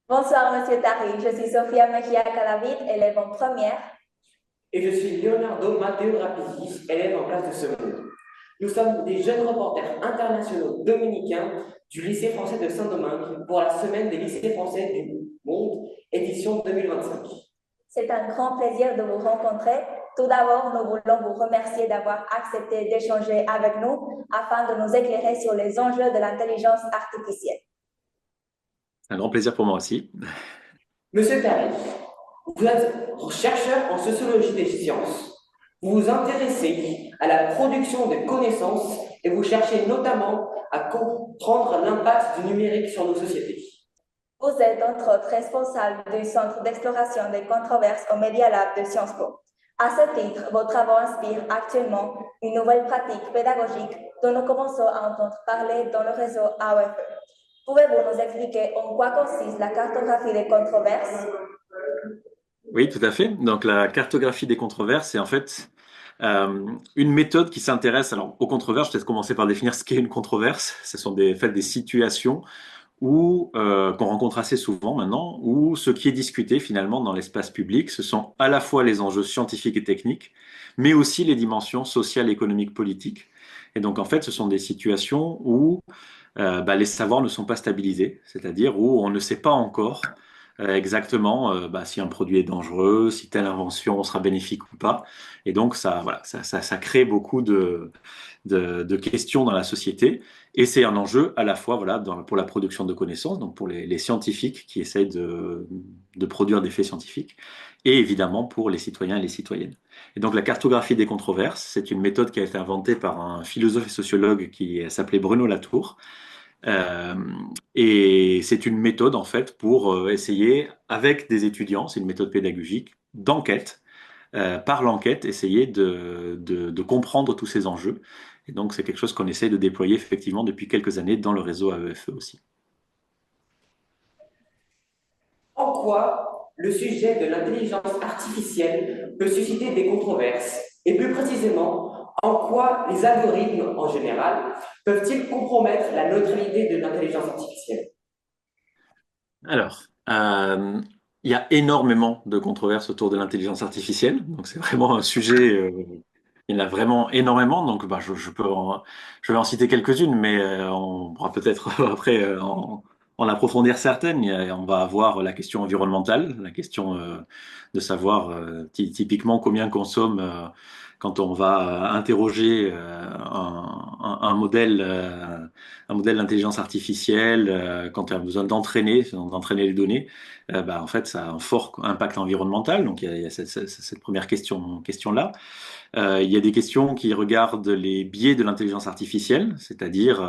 Bonsoir, Monsieur Tari. Je suis Sophia Mejia Cadavid, élève en première. Et je suis Leonardo Matteo Rapizzi, élève en classe de seconde. Nous sommes des jeunes reporters internationaux dominicains du lycée français de Saint-Domingue pour la semaine des lycées français du monde, édition 2025. C'est un grand plaisir de vous rencontrer. Tout d'abord, nous voulons vous remercier d'avoir accepté d'échanger avec nous afin de nous éclairer sur les enjeux de l'intelligence artificielle. Un grand plaisir pour moi aussi. Monsieur Tarif, vous êtes chercheur en sociologie des sciences. Vous vous intéressez à la production de connaissances et vous cherchez notamment à comprendre l'impact du numérique sur nos sociétés. Vous êtes entre autres responsable du Centre d'exploration des controverses au Media Lab de Sciences Po. À ce titre, vos travaux inspirent actuellement une nouvelle pratique pédagogique dont nous commençons à entendre parler dans le réseau AOFE. Pouvez-vous nous expliquer en quoi consiste la cartographie des controverses? Oui, tout à fait. Donc la cartographie des controverses, c'est en fait une méthode qui s'intéresse alors aux controverses. Je vais peut-être commencer par définir ce qu'est une controverse. Ce sont en fait, des situations où qu'on rencontre assez souvent maintenant, où ce qui est discuté finalement dans l'espace public, ce sont à la fois les enjeux scientifiques et techniques, mais aussi les dimensions sociales, économiques, politiques. Et donc en fait, ce sont des situations où les savoirs ne sont pas stabilisés, c'est-à-dire où on ne sait pas encore exactement si un produit est dangereux, si telle invention sera bénéfique ou pas. Et donc ça crée beaucoup de questions dans la société. Et c'est un enjeu à la fois pour la production de connaissances, donc pour les scientifiques qui essayent de produire des faits scientifiques, et évidemment pour les citoyens et les citoyennes. Et donc la cartographie des controverses, c'est une méthode qui a été inventée par un philosophe et sociologue qui s'appelait Bruno Latour. Euh, et c'est une méthode en fait pour essayer, avec des étudiants, c'est une méthode pédagogique d'enquête, par l'enquête, essayer de comprendre tous ces enjeux. Et donc c'est quelque chose qu'on essaie de déployer effectivement depuis quelques années dans le réseau AEFE aussi. En quoi le sujet de l'intelligence artificielle peut susciter des controverses? Et plus précisément, en quoi les algorithmes en général peuvent-ils compromettre la neutralité de l'intelligence artificielle? Alors, il y a énormément de controverses autour de l'intelligence artificielle, donc c'est vraiment un sujet, il y en a vraiment énormément, donc je vais en citer quelques-unes, mais on pourra peut-être après en approfondir certaines. On va avoir la question environnementale, la question de savoir typiquement combien consomme quand on va interroger un modèle d'intelligence artificielle, quand on a besoin d'entraîner les données, en fait, ça a un fort impact environnemental. Donc, il y a cette première question-là. Il y a des questions qui regardent les biais de l'intelligence artificielle, c'est-à-dire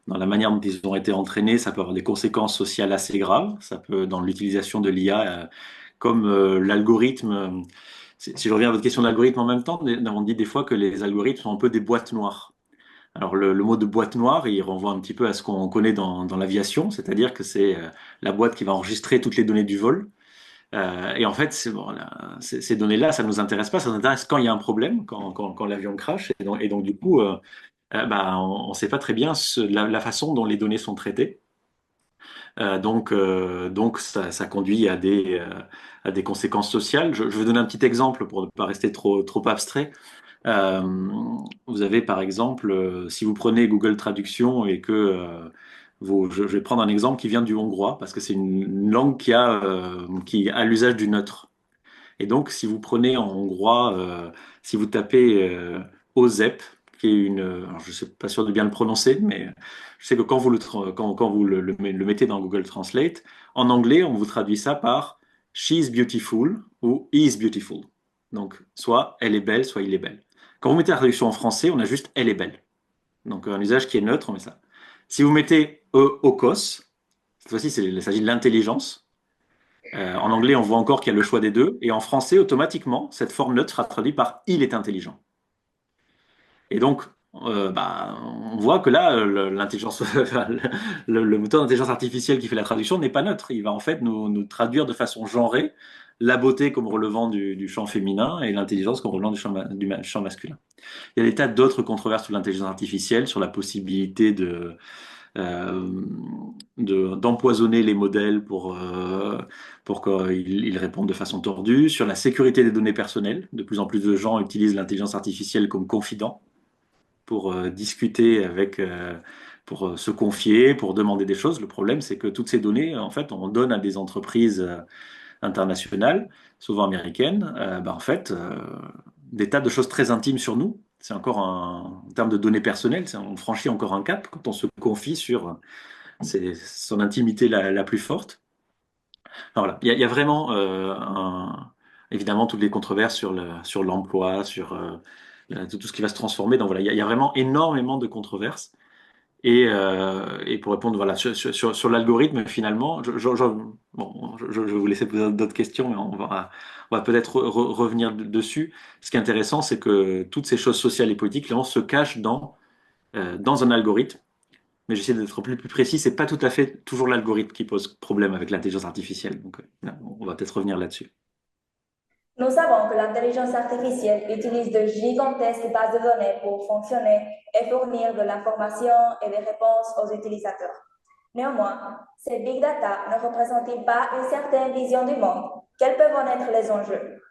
dans la manière dont ils ont été entraînés, ça peut avoir des conséquences sociales assez graves. Ça peut, dans l'utilisation de l'IA, comme l'algorithme. Si je reviens à votre question d'algorithme en même temps, on dit des fois que les algorithmes sont un peu des boîtes noires. Alors le mot de boîte noire, il renvoie un petit peu à ce qu'on connaît dans l'aviation, c'est-à-dire que c'est la boîte qui va enregistrer toutes les données du vol. Et en fait, ces données-là, ça ne nous intéresse pas, ça nous intéresse quand il y a un problème, quand l'avion crash. Et donc, du coup, on ne sait pas très bien la façon dont les données sont traitées. Donc ça conduit à des conséquences sociales. Je vais donner un petit exemple pour ne pas rester trop abstrait. Euh, Vous avez par exemple, si vous prenez Google Traduction et que je vais prendre un exemple qui vient du hongrois parce que c'est une langue qui a l'usage du neutre. Et donc, si vous prenez en hongrois, si vous tapez OZEP, qui est alors je ne suis pas sûr de bien le prononcer, mais je sais que quand vous le mettez dans Google Translate, en anglais, on vous traduit ça par She's beautiful ou He is beautiful. Donc, soit elle est belle, soit il est belle. Quand vous mettez la traduction en français, on a juste elle est belle. Donc, un usage qui est neutre, on met ça. Si vous mettez Okos, cette fois-ci, il s'agit de l'intelligence. En anglais, on voit encore qu'il y a le choix des deux. Et en français, automatiquement, cette forme neutre sera traduite par il est intelligent. Et donc, on voit que là, l'intelligence, le moteur d'intelligence artificielle qui fait la traduction n'est pas neutre. Il va en fait nous traduire de façon genrée la beauté comme relevant du champ féminin et l'intelligence comme relevant du champ masculin. Il y a des tas d'autres controverses sur l'intelligence artificielle, sur la possibilité euh, d'empoisonner les modèles pour qu'ils répondent de façon tordue, sur la sécurité des données personnelles. De plus en plus de gens utilisent l'intelligence artificielle comme confident pour discuter avec, pour se confier, pour demander des choses. Le problème, c'est que toutes ces données, en fait, on donne à des entreprises internationales, souvent américaines, en fait, des tas de choses très intimes sur nous. C'est encore en termes de données personnelles, on franchit encore un cap quand on se confie sur son intimité la plus forte. Enfin, voilà. Il y a vraiment évidemment toutes les controverses sur l'emploi, sur tout ce qui va se transformer. Donc voilà, il y a vraiment énormément de controverses. Et pour répondre voilà, sur l'algorithme, finalement, je vais vous laisser poser d'autres questions, mais on va peut-être revenir dessus. Ce qui est intéressant, c'est que toutes ces choses sociales et politiques, finalement, se cachent dans un algorithme. Mais j'essaie d'être plus précis, c'est pas tout à fait toujours l'algorithme qui pose problème avec l'intelligence artificielle. Donc, on va peut-être revenir là-dessus. Nous savons que l'intelligence artificielle utilise de gigantesques bases de données pour fonctionner et fournir de l'information et des réponses aux utilisateurs. Néanmoins, ces big data ne représentent-ils pas une certaine vision du monde? Quels peuvent en être les enjeux?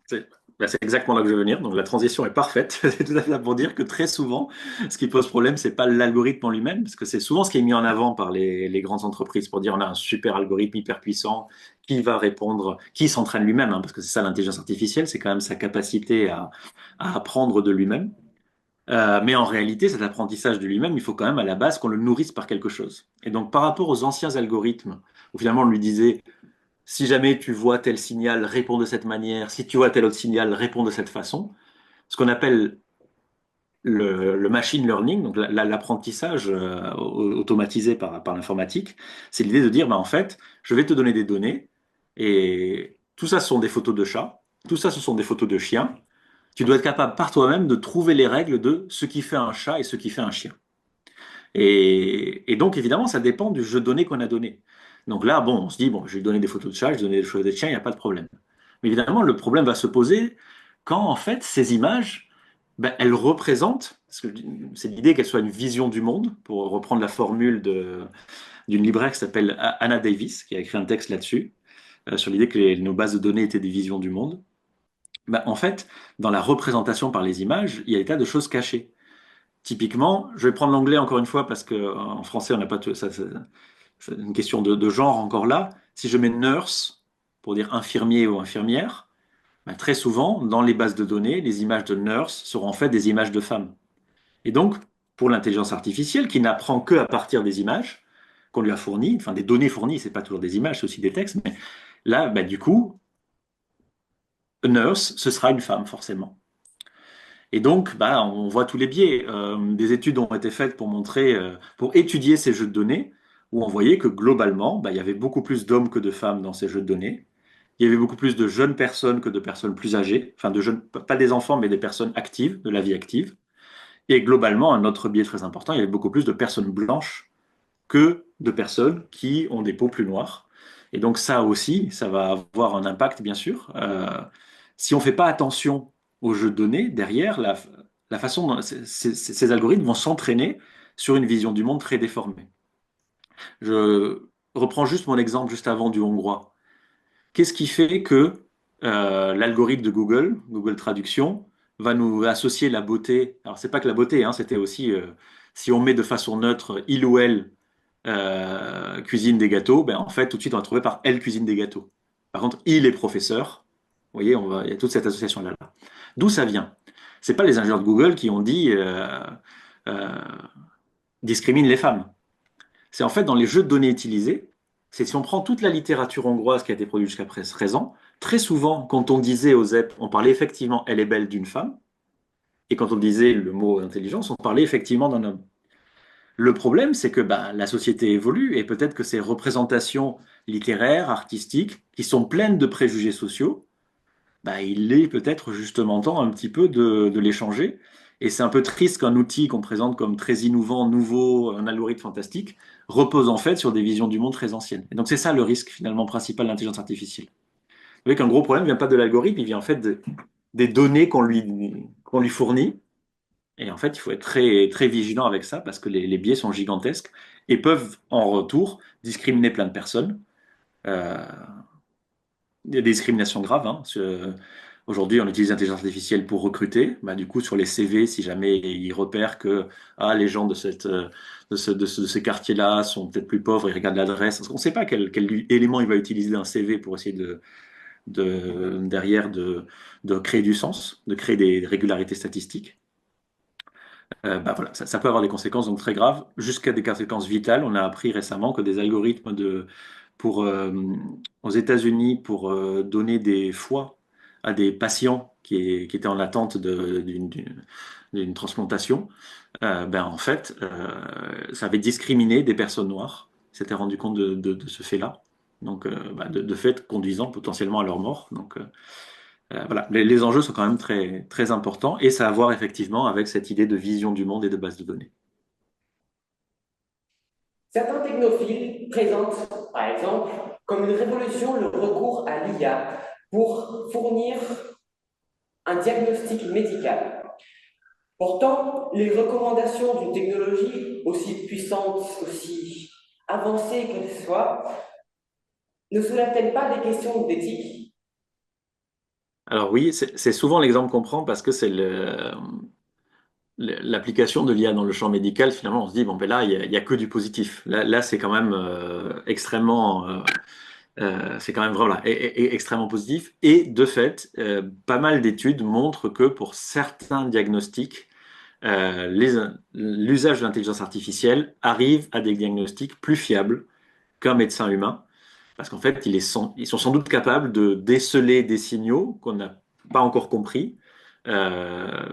C'est exactement là que je veux venir. Donc la transition est parfaite. C'est tout à fait là pour dire que très souvent, ce qui pose problème, c'est pas l'algorithme en lui-même, parce que c'est souvent ce qui est mis en avant par les grandes entreprises pour dire on a un super algorithme hyper puissant qui va répondre, qui s'entraîne lui-même, hein, parce que c'est ça l'intelligence artificielle, c'est quand même sa capacité à apprendre de lui-même. Mais en réalité, cet apprentissage de lui-même, il faut quand même à la base qu'on le nourrisse par quelque chose. Et donc par rapport aux anciens algorithmes, où finalement on lui disait si jamais tu vois tel signal, réponds de cette manière. Si tu vois tel autre signal, réponds de cette façon. Ce qu'on appelle le machine learning, donc l'apprentissage automatisé par l'informatique, c'est l'idée de dire, en fait, je vais te donner des données et tout ça, ce sont des photos de chats, tout ça, ce sont des photos de chiens. Tu dois être capable par toi-même de trouver les règles de ce qui fait un chat et ce qui fait un chien. Et donc, évidemment, ça dépend du jeu de données qu'on a donné. Donc là, bon, on se dit, bon, je vais lui donner des photos de chats, je vais donner des photos de chiens, il n'y a pas de problème. Mais évidemment, le problème va se poser quand, en fait, ces images, elles représentent, parce que c'est l'idée qu'elles soient une vision du monde, pour reprendre la formule d'une libraire qui s'appelle Anna Davis, qui a écrit un texte là-dessus, sur l'idée que nos bases de données étaient des visions du monde. En fait, dans la représentation par les images, il y a des tas de choses cachées. Typiquement, je vais prendre l'anglais encore une fois parce qu'en français, on n'a pas ça, c'est une question de genre encore là. Si je mets nurse pour dire infirmier ou infirmière, très souvent, dans les bases de données, les images de nurse seront en fait des images de femmes. Et donc, pour l'intelligence artificielle, qui n'apprend que à partir des images qu'on lui a fournies, enfin des données fournies, c'est pas toujours des images, c'est aussi des textes, mais là, du coup, nurse, ce sera une femme forcément. Et donc, on voit tous les biais. Des études ont été faites pour montrer, pour étudier ces jeux de données, où on voyait que globalement, il y avait beaucoup plus d'hommes que de femmes dans ces jeux de données. Il y avait beaucoup plus de jeunes personnes que de personnes plus âgées, enfin de jeunes, pas des enfants, mais des personnes actives, de la vie active. Et globalement, un autre biais très important, il y avait beaucoup plus de personnes blanches que de personnes qui ont des peaux plus noires. Et donc ça aussi, ça va avoir un impact, bien sûr. Si on ne fait pas attention aux jeux de données, derrière, la façon dont ces algorithmes vont s'entraîner sur une vision du monde très déformée. Je reprends juste mon exemple juste avant du hongrois. Qu'est-ce qui fait que l'algorithme de Google, Google Traduction, va nous associer la beauté? Alors, c'est pas que la beauté, hein, c'était aussi si on met de façon neutre il ou elle cuisine des gâteaux, en fait, tout de suite, on va trouver par elle cuisine des gâteaux. Par contre, il est professeur. Vous voyez, il y a toute cette association-là. D'où ça vient? C'est pas les ingénieurs de Google qui ont dit euh, discrimine les femmes. C'est en fait dans les jeux de données utilisés, c'est si on prend toute la littérature hongroise qui a été produite jusqu'à présent, très souvent, quand on disait aux ZEP, on parlait effectivement elle est belle d'une femme, et quand on disait le mot intelligence, on parlait effectivement d'un homme. Le problème, c'est que la société évolue et peut-être que ces représentations littéraires, artistiques, qui sont pleines de préjugés sociaux, il est peut-être justement temps un petit peu de les changer. Et c'est un peu triste qu'un outil qu'on présente comme très innovant, nouveau, un algorithme fantastique, repose en fait sur des visions du monde très anciennes. Et donc c'est ça le risque finalement principal de l'intelligence artificielle. Vous voyez qu'un gros problème ne vient pas de l'algorithme, il vient en fait des données qu'on lui fournit Et en fait, il faut être très, très vigilant avec ça parce que les biais sont gigantesques et peuvent en retour discriminer plein de personnes. Euh, il y a des discriminations graves, hein. Aujourd'hui, on utilise l'intelligence artificielle pour recruter. Bah, du coup, sur les CV, si jamais ils repèrent que les gens de, de ce quartier-là sont peut-être plus pauvres, ils regardent l'adresse. On ne sait pas quel élément il va utiliser d'un CV pour essayer derrière de créer du sens, de créer des régularités statistiques. Bah voilà, ça peut avoir des conséquences donc très graves, jusqu'à des conséquences vitales. On a appris récemment que des algorithmes pour, aux États-Unis pour donner des foies à des patients qui étaient en attente d'une transplantation, ben en fait, ça avait discriminé des personnes noires. Ils s'étaient rendu compte de ce fait-là. Donc, bah, de fait, conduisant potentiellement à leur mort. Donc, voilà, les enjeux sont quand même très, très importants et ça a à voir effectivement avec cette idée de vision du monde et de base de données. Certains technophiles présentent, par exemple, comme une révolution le recours à l'IA pour fournir un diagnostic médical. Pourtant, les recommandations d'une technologie aussi puissante, aussi avancée qu'elle soit, ne soulèvent-elles pas des questions d'éthique? Alors oui, c'est souvent l'exemple qu'on prend parce que c'est l'application de l'IA dans le champ médical. Finalement, on se dit, bon, ben là, il y a que du positif. Là c'est quand même extrêmement c'est quand même voilà, extrêmement positif. Et de fait, pas mal d'études montrent que pour certains diagnostics, l'usage de l'intelligence artificielle arrive à des diagnostics plus fiables qu'un médecin humain. Parce qu'en fait, ils sont sans doute capables de déceler des signaux qu'on n'a pas encore compris. Euh,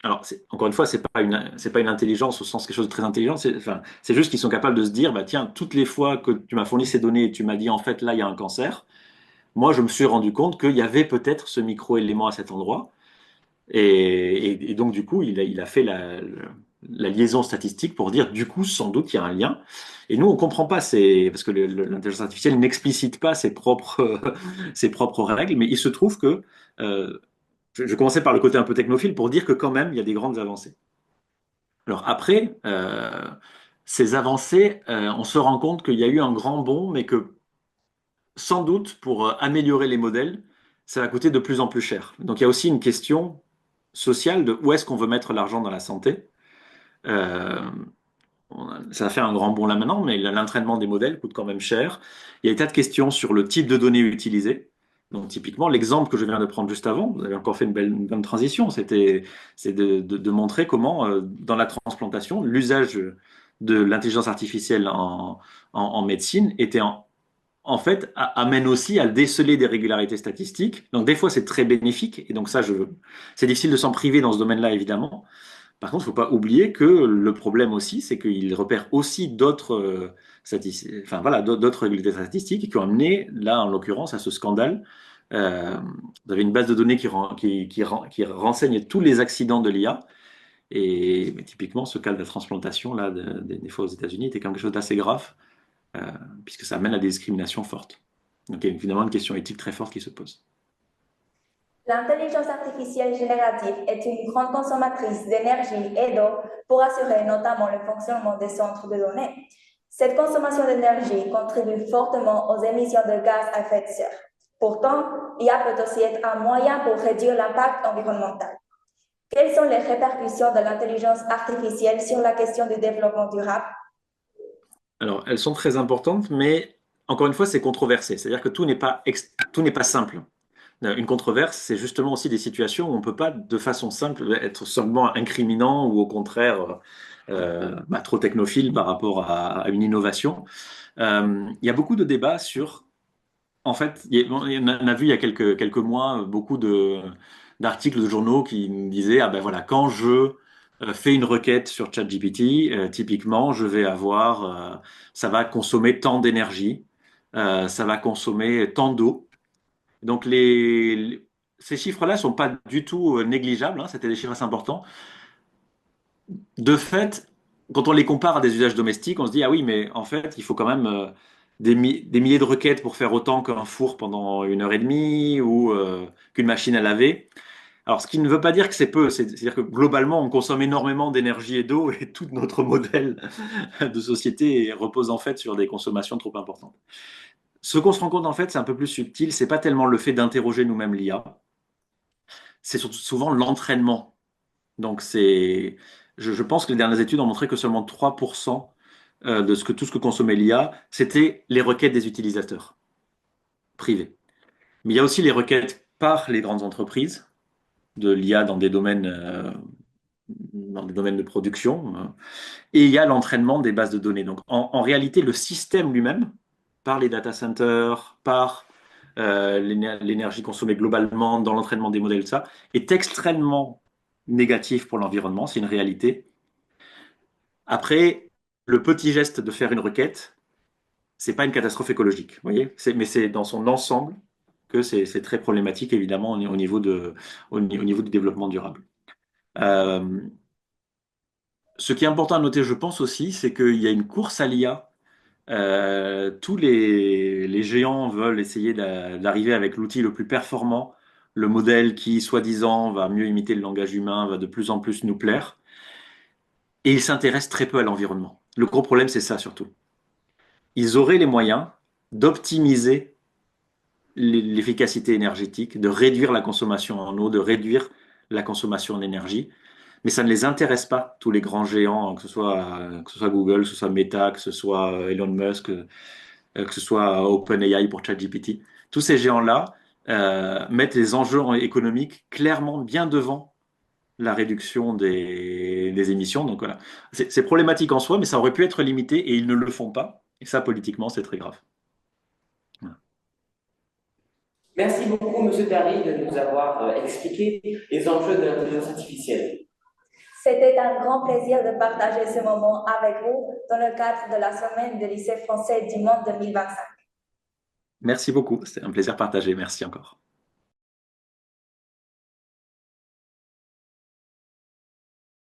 alors, encore une fois, c'est pas une intelligence au sens quelque chose de très intelligent. Enfin, c'est juste qu'ils sont capables de se dire, bah tiens, toutes les fois que tu m'as fourni ces données et tu m'as dit en fait là il y a un cancer, moi je me suis rendu compte qu'il y avait peut-être ce micro-élément à cet endroit. Et donc du coup, il a fait la liaison statistique pour dire du coup sans doute il y a un lien. Et nous on comprend pas parce que l'intelligence artificielle n'explicite pas ses propres ses propres règles, mais il se trouve que je commençais par le côté un peu technophile pour dire que quand même, il y a des grandes avancées. Alors après, ces avancées, on se rend compte qu'il y a eu un grand bond, mais que sans doute, pour améliorer les modèles, ça va coûter de plus en plus cher. Donc il y a aussi une question sociale de où est-ce qu'on veut mettre l'argent dans la santé. Euh, Ça va faire un grand bond là maintenant, mais l'entraînement des modèles coûte quand même cher. Il y a des tas de questions sur le type de données utilisées. Donc, typiquement, l'exemple que je viens de prendre juste avant, vous avez encore fait une bonne transition, c'est de montrer comment, dans la transplantation, l'usage de l'intelligence artificielle en médecine en fait, amène aussi à déceler des régularités statistiques. Donc, des fois, c'est très bénéfique. Et donc, c'est difficile de s'en priver dans ce domaine-là, évidemment. Par contre, il ne faut pas oublier que le problème aussi, c'est qu'il repère aussi d'autres enfin, voilà, d'autres régularités statistiques qui ont amené, là, en l'occurrence, à ce scandale. Vous avez une base de données qui renseigne tous les accidents de l'IA. Et mais typiquement, ce cas de la transplantation, là, des fois aux États-Unis, était quelque chose d'assez grave, euh, puisque ça amène à des discriminations fortes. Donc, il y a évidemment une question éthique très forte qui se pose. L'intelligence artificielle générative est une grande consommatrice d'énergie et d'eau pour assurer notamment le fonctionnement des centres de données. Cette consommation d'énergie contribue fortement aux émissions de gaz à effet de serre. Pourtant, IA peut aussi être un moyen pour réduire l'impact environnemental. Quelles sont les répercussions de l'intelligence artificielle sur la question du développement durable? Alors, elles sont très importantes, mais encore une fois, c'est controversé. C'est-à-dire que tout n'est pas simple. Une controverse, c'est justement aussi des situations où on ne peut pas, de façon simple, être seulement incriminant ou au contraire bah, trop technophile par rapport à une innovation. Il y a beaucoup de débats sur, en fait, bon, on a vu il y a quelques mois beaucoup d'articles de journaux qui nous disaient, ah ben voilà, quand je fais une requête sur ChatGPT, typiquement, ça va consommer tant d'énergie, ça va consommer tant d'eau. Donc ces chiffres-là sont pas du tout négligeables, hein, c'était des chiffres assez importants. De fait, quand on les compare à des usages domestiques, on se dit, ah oui, mais en fait, il faut quand même des milliers de requêtes pour faire autant qu'un four pendant 1 heure et demie ou qu'une machine à laver. Alors, ce qui ne veut pas dire que c'est peu, c'est-à-dire que globalement, on consomme énormément d'énergie et d'eau et tout notre modèle de société repose en fait sur des consommations trop importantes. Ce qu'on se rend compte en fait, c'est un peu plus subtil, c'est pas tellement le fait d'interroger nous-mêmes l'IA, c'est surtout souvent l'entraînement. Donc, je pense que les dernières études ont montré que seulement 3% de tout ce que consommait l'IA, c'était les requêtes des utilisateurs privés. Mais il y a aussi les requêtes par les grandes entreprises de l'IA dans des domaines de production. Et il y a l'entraînement des bases de données. Donc, en réalité, le système lui-même, par les data centers, par l'énergie consommée globalement dans l'entraînement des modèles, ça, est extrêmement négatif pour l'environnement. C'est une réalité. Après, le petit geste de faire une requête, c'est pas une catastrophe écologique, vous voyez. Mais c'est dans son ensemble que c'est très problématique, évidemment, au niveau du développement durable. Euh, Ce qui est important à noter, je pense aussi, c'est qu'il y a une course à l'IA. Tous les géants veulent essayer d'arriver avec l'outil le plus performant, le modèle qui, soi-disant, va mieux imiter le langage humain, va de plus en plus nous plaire. Et ils s'intéressent très peu à l'environnement. Le gros problème, c'est ça surtout. Ils auraient les moyens d'optimiser l'efficacité énergétique, de réduire la consommation en eau, de réduire la consommation en énergie. Mais ça ne les intéresse pas, tous les grands géants, que ce soit Google, que ce soit Meta, que ce soit Elon Musk, que ce soit OpenAI pour ChatGPT. Tous ces géants-là mettent les enjeux économiques clairement bien devant la réduction des émissions. Donc voilà, c'est problématique en soi, mais ça aurait pu être limité et ils ne le font pas. Et ça, politiquement, c'est très grave. Voilà. Merci beaucoup, Monsieur Tari, de nous avoir expliqué les enjeux de l'intelligence artificielle. C'était un grand plaisir de partager ce moment avec vous dans le cadre de la semaine de lycée français du monde 2025. Merci beaucoup, c'était un plaisir partagé. Merci encore.